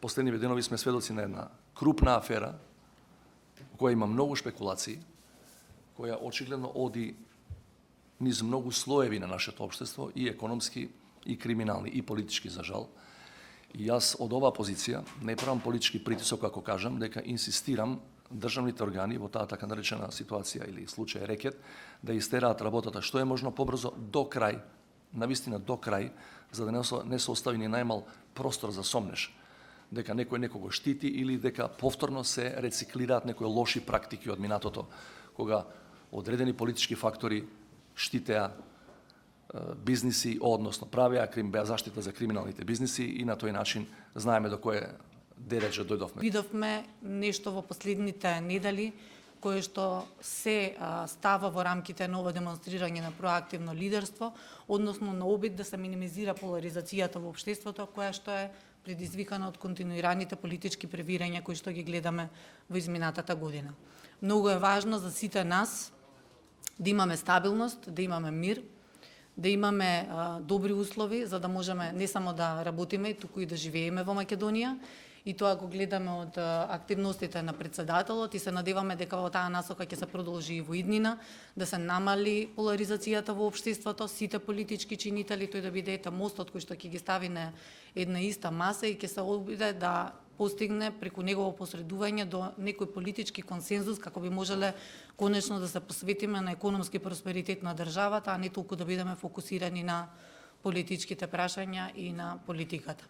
последниве денови сме сведоци на една крупна афера, која има многу шпекулации, која очигледно оди низ многу слоеви на нашето општество, и економски, и криминални, и политички, за жал. И јас од оваа позиција не правам политички притисок, ако кажам дека инсистирам државните органи во таа така наречена ситуација или случај рекет да истераат работата што е можно побрзо до крај, навистина до крај, за да не се остави ни најмал простор за сомнеш дека некој некого штити или дека повторно се рециклираат некои лоши практики од минатото, кога одредени политички фактори штитеа бизниси, односно правеа заштита за криминалните бизниси, и на тој начин знаеме до кое дереџа дојдовме. Видовме нешто во последните недели кое што се става во рамките на ова демонстрирање на проактивно лидерство, односно на обид да се минимизира поларизацијата во општеството, која што е предизвикана од континуираните политички превирања кои што ги гледаме во изминатата година. Многу е важно за сите нас да имаме стабилност, да имаме мир, да имаме добри услови за да можеме не само да работиме, туку и да живееме во Македонија. И тоа го гледаме од активностите на председателот и се надеваме дека во таа насока ќе се продолжи и во иднина, да се намали поларизацијата во општеството, сите политички чинители, тој да биде мостот кој што ќе ги стави на една иста маса и ќе се обиде да постигне преку негово посредување до некој политички консензус како би можеле конечно да се посветиме на економски просперитет на државата, а не толку да бидеме фокусирани на политичките прашања и на политиката.